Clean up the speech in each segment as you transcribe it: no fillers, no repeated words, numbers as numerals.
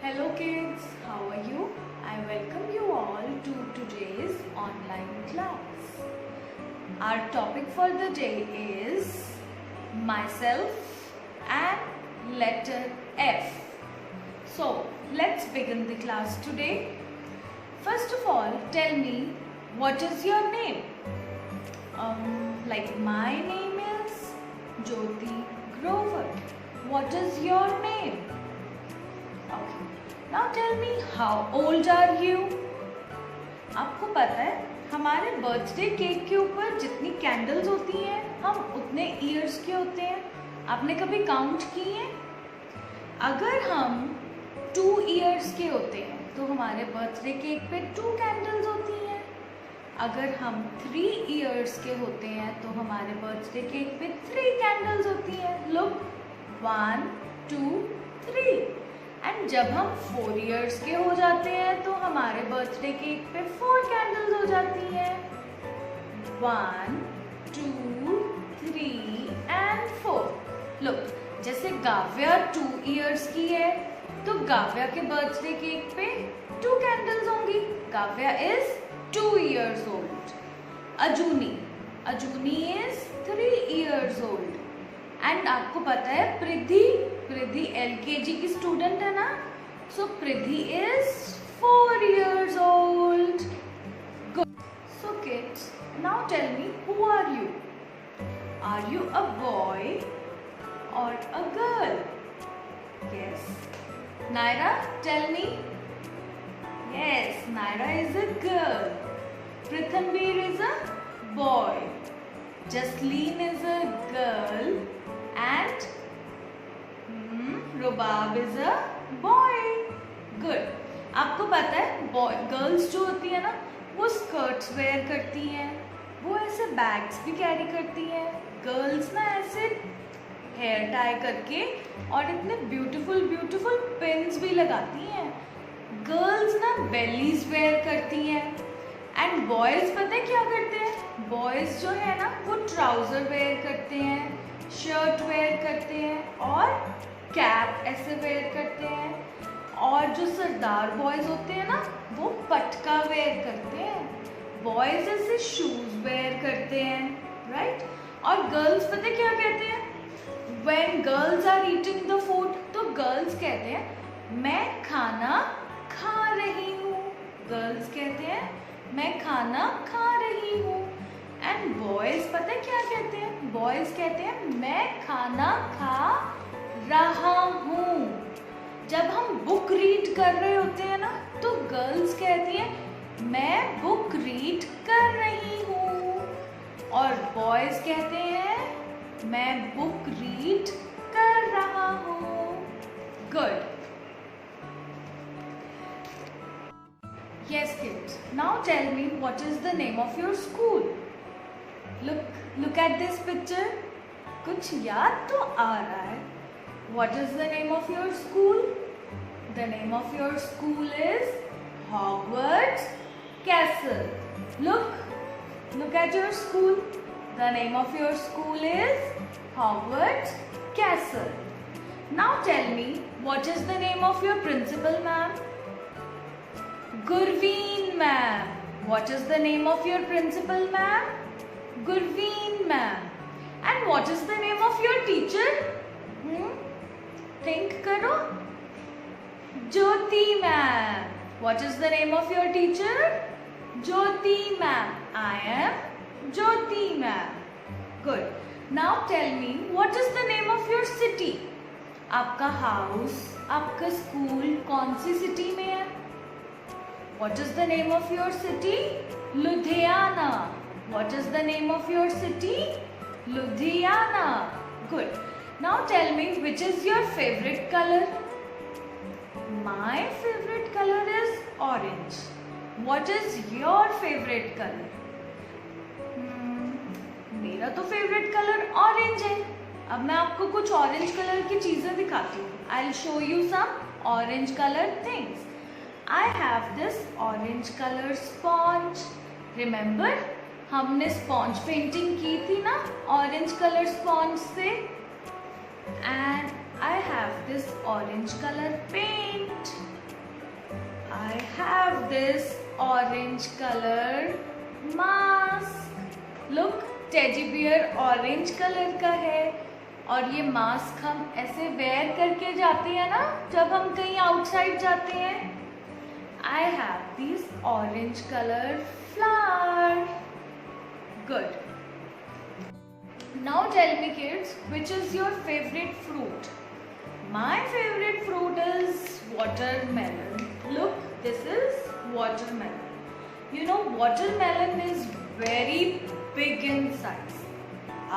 Hello kids, how are you? I welcome you all to today's online class. Our topic for the day is myself and letter F. So let's begin the class today. First of all, tell me, what is your name? Like my name is Jyoti Grover. What is your name? Okay. Now tell me, how old are you? आपको पता है हमारे birthday cake के ऊपर जितनी candles होती हैं हम उतने ईयर्स के होते हैं. आपने कभी काउंट की है? अगर हम 2 ईयर्स के होते हैं तो हमारे बर्थडे केक पे 2 कैंडल्स होती हैं. अगर हम 3 ईयर्स के होते हैं तो हमारे बर्थडे केक पे 3 कैंडल्स होती हैं. लुक, 1 2 3. एंड जब हम 4 ईयर्स के हो जाते हैं तो हमारे बर्थडे केक पे 4 कैंडल्स हो जाती हैं. 1 2 3 एंड 4. लुक, जैसे गाव्या 2 ईयर्स की है तो गाव्या के बर्थडे केक पे 2 कैंडल्स होंगी. Gavya is 2 years old. Ajuni is 3 years old. And आपको पता है प्रिधि LKG की स्टूडेंट है ना, so Pridhi is 4 years old. Good. So kids, now tell me, who are you? Are you a boy or a girl? Yes. Naira, tell me. Yes, Naira is a girl. Prithanbir is a boy. Jasleen is a girl. And Rubab is a boy. Good. आपको पता है girls जो होती है ना वो skirts where करती हैं, वो ऐसे बैग्स भी कैरी करती हैं. गर्ल्स ना ऐसे हेयर टाई करके और इतने ब्यूटीफुल पिन्स भी लगाती हैं. गर्ल्स ना बेलीज वेयर करती हैं. एंड बॉयज पता है क्या करते हैं? बॉयज जो है ना वो ट्राउजर वेयर करते हैं, शर्ट वेयर करते हैं और कैप ऐसे वेयर करते हैं. और जो सरदार बॉयज होते हैं ना वो पटका वेयर करते हैं. बॉयज ऐसे शूज वेयर करते हैं, राइट. और गर्ल्स पता है क्या कहते हैं? When girls are eating the food तो गर्ल्स कहते हैं मैं खाना खा रही हूँ. गर्ल्स कहते हैं मैं खाना खा रही हूँ. एंड बॉयज पता है क्या कहते हैं? बॉयज कहते हैं मैं खाना खा रहा हूँ. जब हम बुक रीड कर रहे होते हैं ना तो गर्ल्स कहती हैं मैं बुक रीड कर रही हूँ. और बॉयज कहते हैं मैं बुक रीड कर रहा हूँ. Good. Yes kids, now tell me, what is the name of your school? Look at this picture. कुछ याद तो आ रहा है. What is the name of your school? The name of your school is Hogwarts Castle. Look at your school. The name of your school is Hogwarts Castle. Now tell me, what is the name of your principal ma'am? Gurveen ma'am. What is the name of your principal ma'am? Gurveen ma'am. And what is the name of your teacher? Think karo. Jyoti ma'am. What is the name of your teacher? Jyoti ma'am. I am Jyoti ma'am. Good. Now tell me, what is the name of your city? आपका house, आपका school कौन सी city में है? What is the name of your city? Ludhiana. What is the name of your city? Ludhiana. Good. Now tell me, which is your favorite color? My favorite color is orange. What is your favorite color? मेरा तो favorite color orange है. अब मैं आपको कुछ orange color की चीजें दिखाती हूँ. I'll show you some orange color things. I have this orange color sponge. Remember, हमने स्पॉन्ज पेंटिंग की थी ना ऑरेंज कलर स्पॉन्ज से. And I have this orange color paint. this orange color mask. Look, teddy bear orange colour का है और ये mask हम ऐसे वेयर करके जाते हैं ना जब हम कहीं आउटसाइड जाते हैं. I have these orange color flower. Good. Now tell me kids, which is your favorite fruit? My favorite fruit is watermelon. Look, this is watermelon. You know, watermelon is very big in size.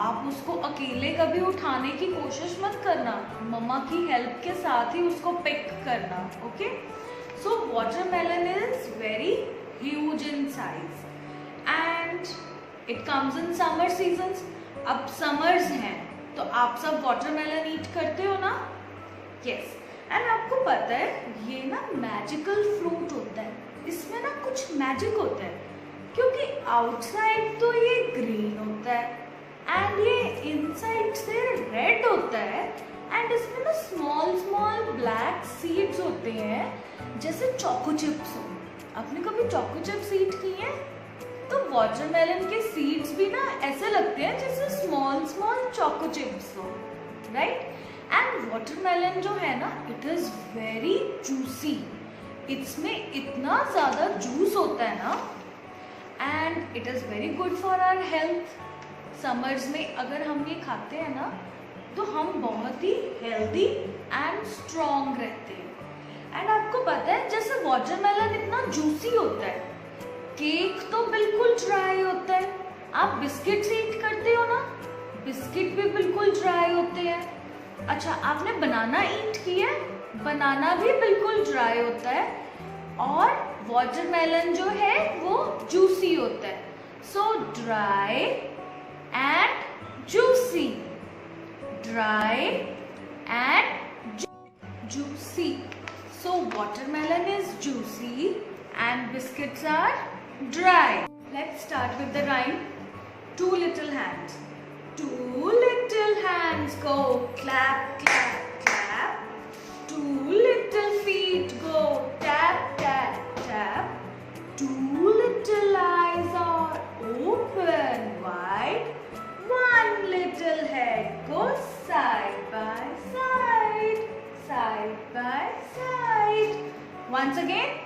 आप उसको अकेले कभी उठाने की कोशिश मत करना, मम्मा की हेल्प के साथ ही उसको पिक करना. Okay, so watermelon is very huge in size and it comes in summer seasons. अब समर्स हैं तो आप सब वाटरमेलन ईट करते हो ना? यस. एंड आपको पता है ये ना मैजिकल फ्रूट होता है, इसमें ना कुछ मैजिक होता है क्योंकि आउटसाइड तो ये ग्रीन होता है एंड ये इनसाइड से रेड होता है एंड इसमें ना स्मॉल स्मॉल ब्लैक सीड्स होते हैं जैसे चोको चिप्स हो. आपने कभी चोको चिप्स ईट की हैं? तो वाटरमेलन के सीड्स भी ना ऐसे लगते हैं जैसे स्मॉल स्मॉल चोको चिप्स हो, राइट? एंड वाटरमेलन जो है ना, इट इज वेरी जूसी. इसमें इतना ज्यादा जूस होता है ना and it is very good for our health. Summers में अगर हम ये खाते हैं ना तो हम बहुत ही हेल्दी एंड स्ट्रॉन्ग रहते हैं. एंड आपको पता है जैसे वाटरमेलन इतना जूसी होता है, केक तो बिल्कुल ड्राई होता है. आप बिस्किट ईट करते हो ना, बिस्किट भी बिल्कुल ड्राई होते हैं. अच्छा, आपने बनाना ईट किया है? बनाना भी बिल्कुल ड्राई होता है और वाटरमेलन जो है वो जूसी होता है. सो dry and juicy, dry and juicy. So watermelon is juicy and biscuits are dry. Let's start with the rhyme. Two little hands. Two little hands go clap, clap, clap. Two little feet go tap, tap, tap. Two little eyes are open wide. One little head goes side by side, side by side. Once again.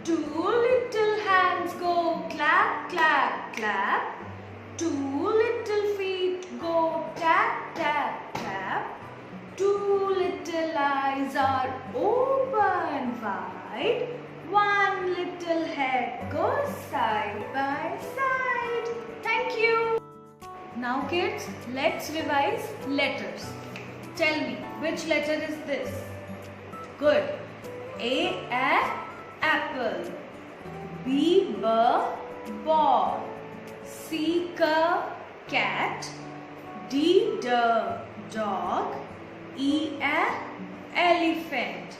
Two little hands go clap, clap, clap. Two little feet go tap, tap, tap. Two little eyes are open wide. One little head goes side by side. Thank you. Now kids, let's revise letters. Tell me, which letter is this? Good. A, apple. B, ball. C, cat. D, dog. E, elephant.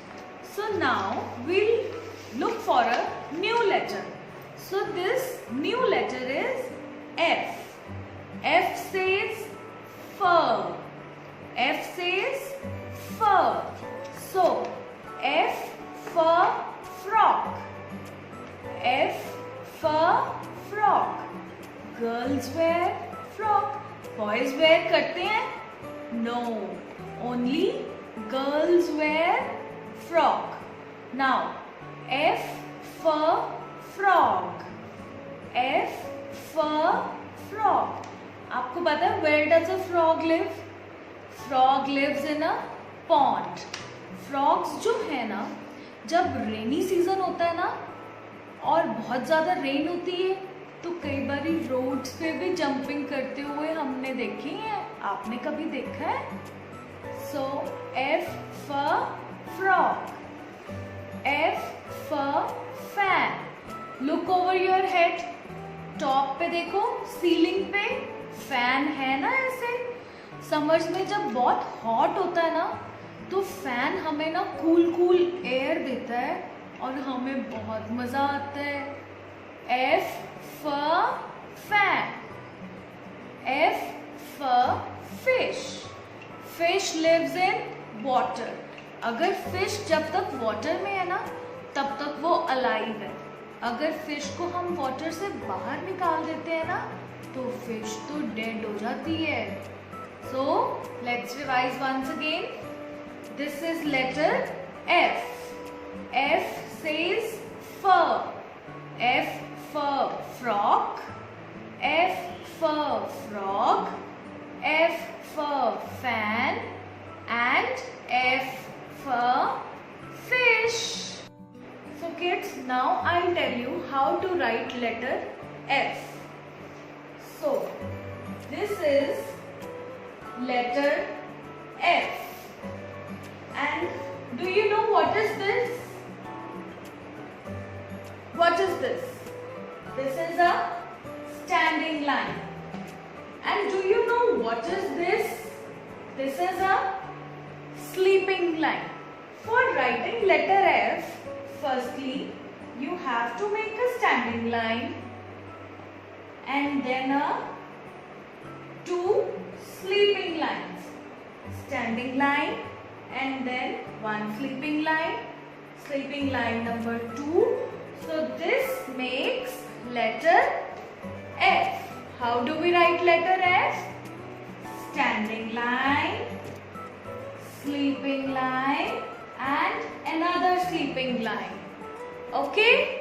So now we'll look for a new letter. So this new letter is F. F says fur. F says fur. So F for frock. F for frock. Girls wear frock. Boys wear करते हैं? No. Only girls wear frock. Now F for frog. F for frog. आपको पता है where does a frog live? Frog lives in a pond. Frogs जो है ना, जब rainy season होता है ना और बहुत ज्यादा रेन होती है तो कई बार रोड्स पे भी जंपिंग करते हुए हमने देखी है. आपने कभी देखा है? सो F for frog. F for fan. Look over your head. Top पे देखो, सीलिंग पे फैन है ना. ऐसे समर्स में जब बहुत हॉट होता है ना तो फैन हमें ना कूल कूल एयर देता है और हमें बहुत मजा आता है. F for fan. F for fish. Fish lives in water. अगर फिश जब तक वाटर में है ना तब तक वो अलाइव है। अगर फिश को हम वाटर से बाहर निकाल देते हैं ना, तो फिश तो डेड हो जाती है। So let's revise once again. This is letter F. F says fur. F for frog. F for frog. F for fan. And F for fish. So kids, now I'll tell you how to write letter F. So this is letter F. And do you know what is this? What is this? This is a standing line. And do you know what is this? This is a sleeping line. For writing letter F, firstly, you have to make a standing line and then two sleeping lines. Standing line and then one sleeping line number 2. So this makes letter F. How do we write letter F? Standing line, sleeping line and another sleeping line. Okay?